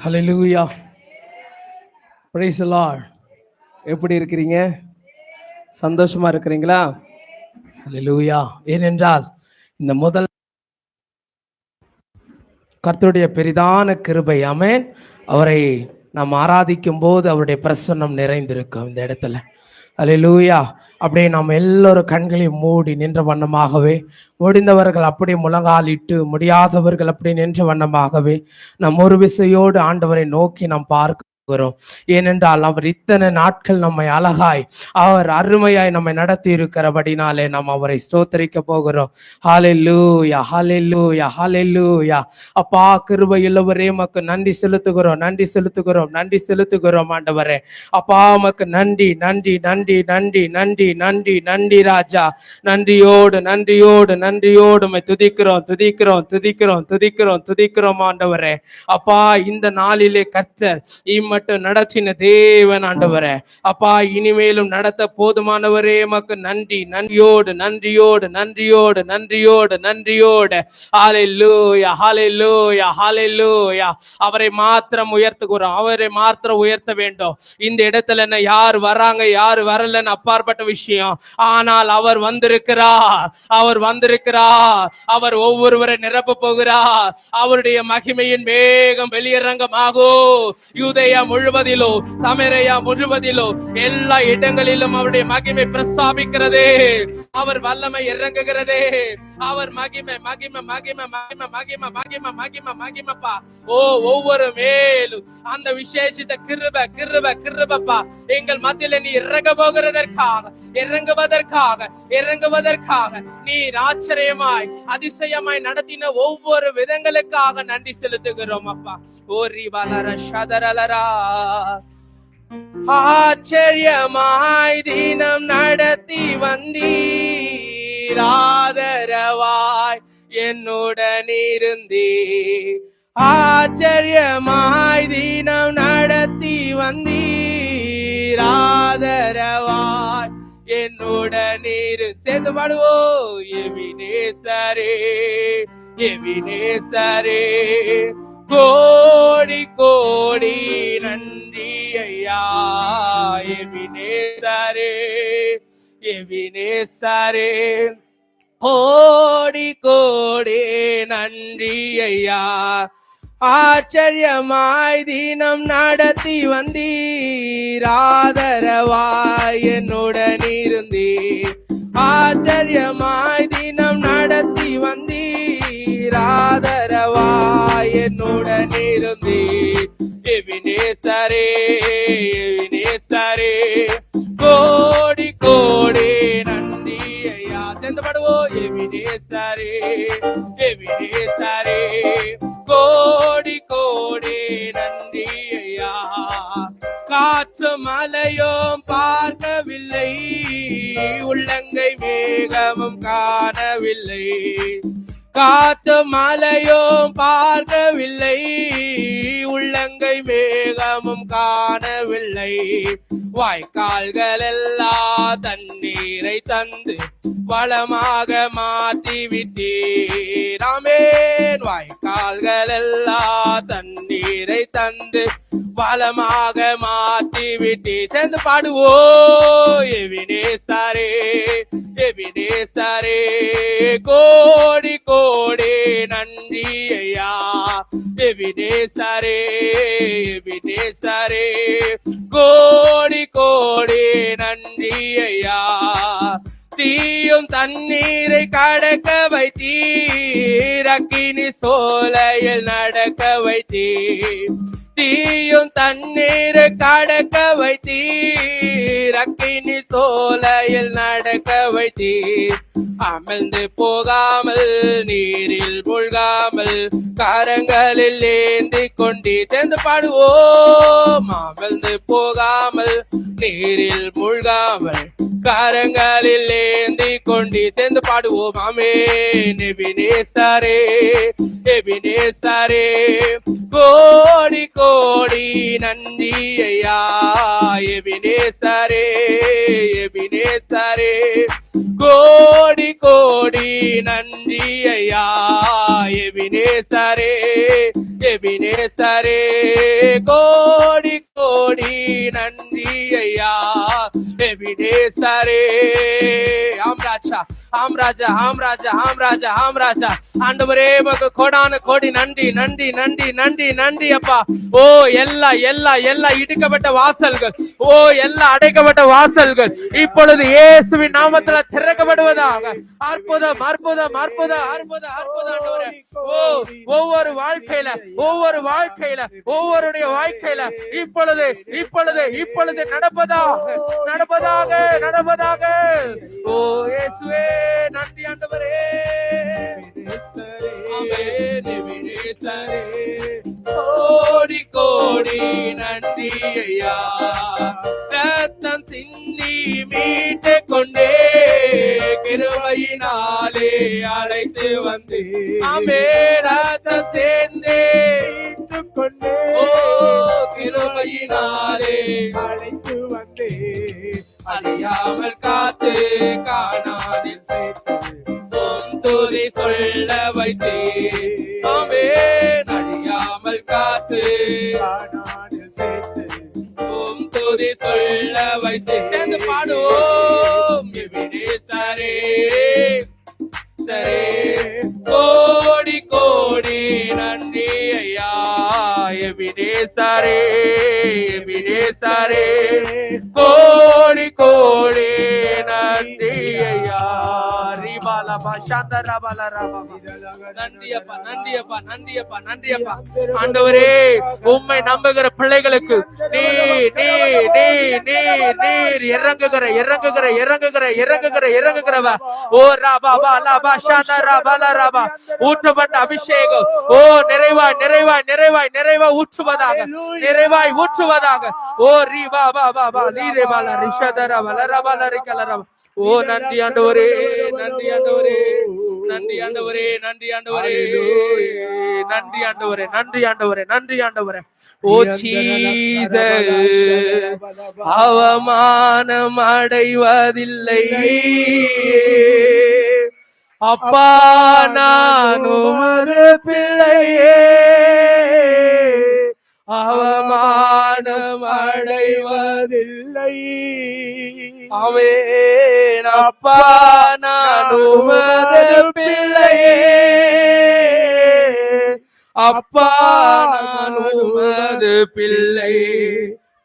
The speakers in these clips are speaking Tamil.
Hallelujah, praise the Lord. எப்படி இருக்கிறீங்க? சந்தோஷமா இருக்கிறீங்களா? ஹல்லேலூயா. ஏனென்றால் இந்த முதல் கர்த்தருடைய பெரிதான கிருபை, ஆமென். அவரை நாம் ஆராதிக்கும் போது அவருடைய பிரசன்னம் நிறைந்திருக்கும் இந்த இடத்துல. ஹல்லேலூயா. அப்படியே நாம் எல்லோரும் கண்களையும் மூடி நின்ற வண்ணமாகவே, முடிந்தவர்கள் அப்படியே முழங்காலிட்டு, முடியாதவர்கள் அப்படி நின்ற வண்ணமாகவே நம் ஒரு விசையோடு ஆண்டவரை நோக்கி நாம் பார்க்கிறோம். ஏனென்றால் அவர் இத்தனை நாட்கள் நம்மை அழகாய், அவர் அருமையாய் நம்மை நடத்தி இருக்கிறபடினாலே நாம் அவரை ஸ்தோத்திரிக்க போகிறோம். ஹல்லேலூயா, ஹல்லேலூயா, ஹல்லேலூயா. அப்பா, கிருபையுள்ளவரே, உமக்கு நன்றி செலுத்துகிறோம், நன்றி செலுத்துகிறோம், நன்றி செலுத்துகிறோம் ஆண்டவரே. அப்பா, உமக்கு நன்றி, நன்றி, நன்றி, நன்றி, நன்றி, நன்றி, நன்றி ராஜா. நன்றியோடு, நன்றியோடு, நன்றியோடு உம்மை துதிக்கிறோம், துதிக்கிறோம், துதிக்கிறோம், துதிக்கிறோம், துதிக்கிறோம் ஆண்டவரே. அப்பா, இந்த நாளிலே கர்த்தர் மட்டும் நடத்தின தேவன் ஆண்டவரே. அப்பா, இனிமேலும் நடத்த போதுமானவரே, உமக்கு நன்றி, நன்றியோடு, நன்றியோடு, நன்றியோடு, நன்றியோடு, நன்றியோடு. ஹல்லேலூயா, ஹல்லேலூயா, ஹல்லேலூயா. அவரை மாத்திரம் உயர்த்துகிறோம், அவரை மாத்திரம் உயர்த்த வேண்டும். இந்த இடத்துல என்ன யார் வராங்க யார் வரலன்னு அப்பாற்பட்ட விஷயம். ஆனால் அவர் வந்திருக்கிறார், அவர் வந்திருக்கிறார். அவர் ஒவ்வொருவரை நிரப்ப போகிறார். அவருடைய மகிமையின் வேகம் வெளியரங்கமாகும். யூதேயா முழுவதிலோ, சமரேயா முழுவதிலோ, எல்லா இடங்களிலும் அவருடைய மகிமை பிரஸ்தாபிக்கிறதே. அவர் வல்லமை இறங்குகிறதே. அவர் மகிமை, மகிமை, மகிமை, மகிமை, மகிமை, மகிமை, மகிமை, மகிமைப்பா. ஓ, ஒவ்வொரு மேலும் அந்த விசேஷித்த கிருபை, கிருபை, கிருபப்பா எங்கள் மத்தியில நீ இறங்க போகிறதற்காக, இறங்குவதற்காக, இறங்குவதற்காக நீர் ஆச்சரியமாய், அதிசயமாய் நடத்தின ஒவ்வொரு விதங்களுக்காக நன்றி செலுத்துகிறோம் அப்பா. ஓ ரிவலர ஷதரலரா. ஆச்சரியமாய் தினம் நடத்தி வந்தீர், ஆதரவாய் என்னுடன் இருந்தீர். ஆச்சரியமாய் தினம் நடத்தி வந்தீர், ஆதரவாய் என்னுடன் சேர்ந்து பாடுவோம். எபினேசரே, எபினேசரே, கோடி கோடி நன்றி ஐயா. எபினேசரே, எபினேசரே, கோடி கோடி நன்றி ஐயா. ஆச்சரியமாய் தினம் நடத்தி வந்தீர், ஆதரவாய் என்னுடன் இருந்தீர். ஆச்சரியமாய் தினம் நடத்தி வந்தீர், ஆதரவாய் என்னுடன் இருந்தீர். எபினேசரே, எபினேசரே, கோடி கோடி நன்றி ஐயா. சேர்ந்து பாடுவோம். எபினேசரே, எபினேசரே, கோடி கோடி நன்றி ஐயா. காற்று மலையும் பார்க்கவில்லை, உள்ளங்கை மேகமும் காணவில்லை. காற்று மலையும் பார்க்கவில்லை, உள்ளங்கை மேகமும் காணவில்லை. வாய்க்கால்கள் எல்லாம் தண்ணீரை தந்து வளமாக மாற்றி விட்டீர். ஆமென். வாய்க்கால்கள் எல்லாம் தண்ணீரை தந்து வளமாக மாற்றி விட்டீர். சேர்ந்து பாடுவோம். எபினேசரே, எபினேசரே, கோடி கோடி நன்றி ஐயா. எபினேசரே, எபினேசரே, கோடி கோடி நன்றி ஐயா. தீயும் தண்ணீரை கடக்க வைத்தீர், அக்கினி சோலையில் நடக்க வைத்தீர். தீயும் தண்ணீரை கடக்க வைத்தீர், அக்கினி சோலையில் நடக்க வைத்தீர். அமிழ்ந்து போகாமல், நீரில் மூழ்காமல், கரங்களில் ஏந்தி கொண்டு. சேர்ந்து பாடுவோம். அமிழ்ந்து போகாமல், நீரில் மூழ்காமல், கரங்களில் ஏந்தி கொண்டு. சேர்ந்து பாடுவோம். ஆமென். எபினேசரே, எபினேசரே, கோடி கோடி நன்றி ஐயா. எபினேசரே, எபினேசரே, கோடி கோடி நன்றி ஐயா. எபினேசரே, எபினேசரே கோடி கோடி நன்றி ஐயா எபினேசரே. ஆம் ராஜா, ஆம் ராஜா, ஆம் ராஜா, ஆம் ராஜா, ஆம் ராஜா. ஆண்டவரே உமக்கு கோடான கோடி நன்றி நன்றி நன்றி நன்றி நன்றி அப்பா. ஓ எல்லா எல்லா எல்லா இடிக்கப்பட்ட வாசல்கள், ஓ எல்லா அடைக்கப்பட்ட வாசல்கள் இப்பொழுது இயேசுவின் நாமத்துல திறக்கப்படுவதாக. அற்புதம் அற்புதம் அற்புதம் அற்புதம் அற்புதம் ஆண்டவரே. ஓ ஒவ்வொரு வாழ்க்கையில ஒவ்வொரு வாழ்க்கையில ஒவ்வொருடைய வாழ்க்கையில இப்பொழுது இப்பொழுது இப்பொழுது நடப்பதாக நடப்பதாக நடப்பதாக. ஓ இயேசுவே நன்றி ஆண்டவரே. கோடி கோடி நன்றி ஐயா. ரத்தம் சிந்தி மீட்டு கொண்டே கிருபையினாலே அழைத்து வந்து ஆமே ரத்தம் சேர்ந்தே கொண்டே ஓ கிருபையினாலே அழைத்து வந்து அறியாமல் காத்து காணாதில் சேர்த்து துதி சொல்ல வைத்தே ஆமே அறியாமல் காத்து காணாதில் சேர்த்து துதி சொல்ல வைத்தே. சேர்ந்து பாடுவோம் எபினேசரே சரே கோடி கோடி நன்றி ஐயா எபினேசரே எபினேசரே கோடி கோடி நன்றி ஐயா. நன்றியப்பா நன்றியப்பா நன்றியப்பா நன்றியப்பா. ஆண்டவரே உம்மை நம்புகிற பிள்ளைகளுக்கு நீர் இறங்குகிற இறங்குகிற இறங்குகிற இறங்குகிற இறங்குகிறவ ஓ ராபா லாபா ஷாந்தா ராபா ராபா ஊற்றப்பட்ட அபிஷேகம் ஓ நிறைவாய் நிறைவாய் நிறைவாய் நிறைவாய் ஊற்றுவதாக நிறைவாய் ஊற்றுவதாக. ஓ ரீ பா பா பா பா லீரே பாலா ரிஷதரா வலரபா லரிகலரபா. ஓ நன்றி ஆண்டவரே நன்றி ஆண்டவரே நன்றி ஆண்டவரே நன்றி ஆண்டவரே நன்றி ஆண்டவரே நன்றி ஆண்டவரே நன்றி ஆண்டவரே. ஓ ஜீசஸ் அவமானம் அடைவதில்லை அப்பா நான் உமது பிள்ளையே அவமானம் அடைவதில்லை ஆமென் அப்பா நான் உமது பிள்ளையே அப்பா நான் உமது பிள்ளை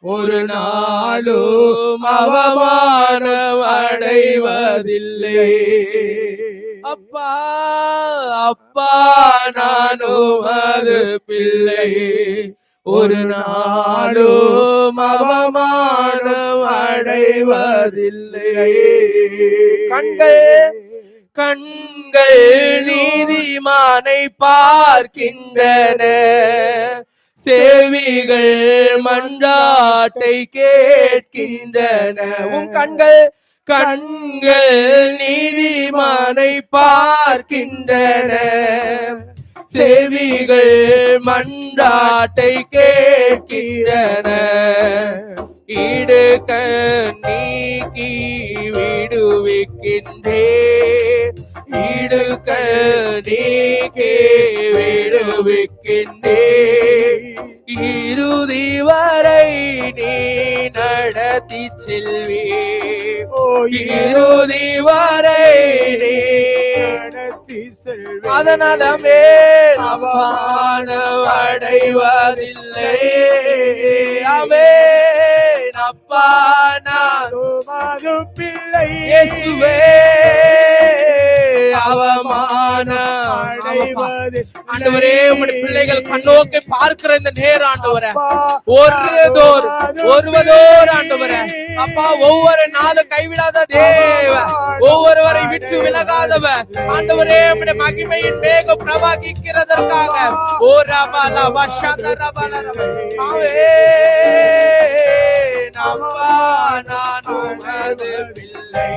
ஒரு நாளும் அவமானம் அடைவதில்லை அப்பா அப்பா நான் உமது பிள்ளை ஒரு நாளும் அவமானம் அடைவதில்லை. கண்கள் கண்கள் நீதிமானை பார்க்கின்றன செவிகள் மன்றாட்டை கேட்கின்றன. உன் கண்கள் கண்கள் நீதிமானை பார்க்கின்றன செவிகள் மன்றாட்டை கேட்கின்றன. இடுக்க நீக்கி விடுவிக்கின்றே இடுக்க நீக்கி விடுவிக்கின்றே இறுதி வரை நீ நடத்தி செல்வே இறுதி வரை நீ நடத்தி செல்வே. அதனால அவமானம் அடைவதில்லை ஆமென் அப்பா நான் உமது பிள்ளை இயேசுவே அவமானம் அடைவது. ஆண்டவரே உம்முடைய பிள்ளைகள் கண்ணோக்கி பார்க்கிற இந்த நேரம் ஆண்டவரே ஒருவதோர் ஆண்டவரே அப்பா ஒவ்வொரு நாளும் கைவிடாத தேவ ஒவ்வொருவரை விட்டு விலகாதவ ஆண்டவரே உம்முடைய மகிமையின் மேகம் பிரவாகிக்கிறதற்காக ஓ ரபா லபா ஷாந்தா ரபா லபா ஆமென் அப்பா நான் உமது பிள்ளை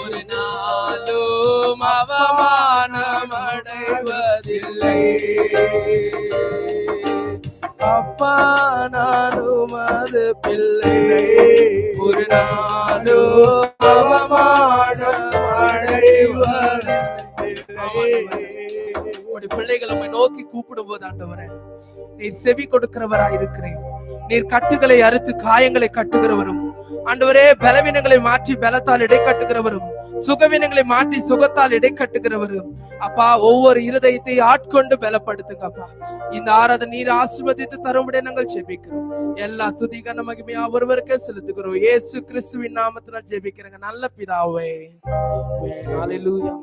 ஒரு நாளும் அவமானம் அடைவதில்லை அப்பா நான் உமது பிள்ளை ஒரு நாளும் அவமானம் அடைவதில்லை. உம்முடைய பிள்ளைகள் உம்மை நோக்கி கூப்பிடும் போது ஆண்டவரே, நீர் செவி கொடுக்கிறவராய் இருக்கிறேன். நீர் கட்டுகளை அறுத்து காயங்களை கட்டுகிறவரும், ஆண்டவரே பலவீனங்களை மாற்றி பலத்தால் இடை கட்டுகிறவரும், சுகவீனங்களை மாற்றி சுகத்தால் இடை கட்டுகிறவரும். அப்பா, ஒவ்வொரு இருதயத்தை ஆட்கொண்டு பலப்படுத்துங்க அப்பா. இந்த ஆராதனை நீர் ஆசீர்வதித்து தரும்படி நாங்கள் ஜெபிக்கிறோம். எல்லா துதி கன மகிமையா ஒருவருக்கே செலுத்துகிறோம். இயேசு கிறிஸ்துவின் நாமத்தினால் ஜெபிக்கிறேங்க நல்ல பிதாவே. ஹalleluya.